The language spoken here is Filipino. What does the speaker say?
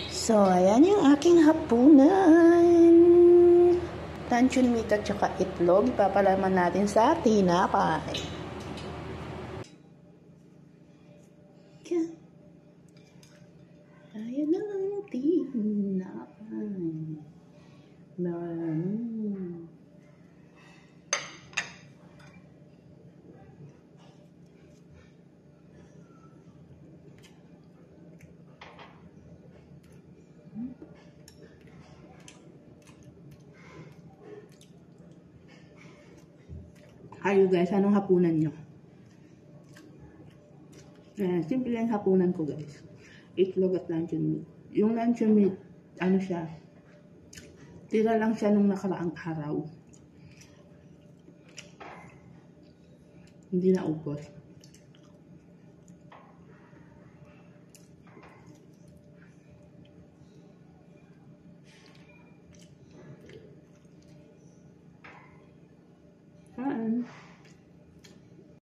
So, ayan yung aking hapunan. Luncheon meat at saka itlog. Ipapalaman natin sa tinapay. Ayan ang tinapay. Kayo guys, anong hapunan nyo? Simple lang hapunan ko guys. Itlog at luncheon meat. Yung luncheon meat, ano siya, tira lang siya nung nakaraang araw. Hindi na ubos. Saan?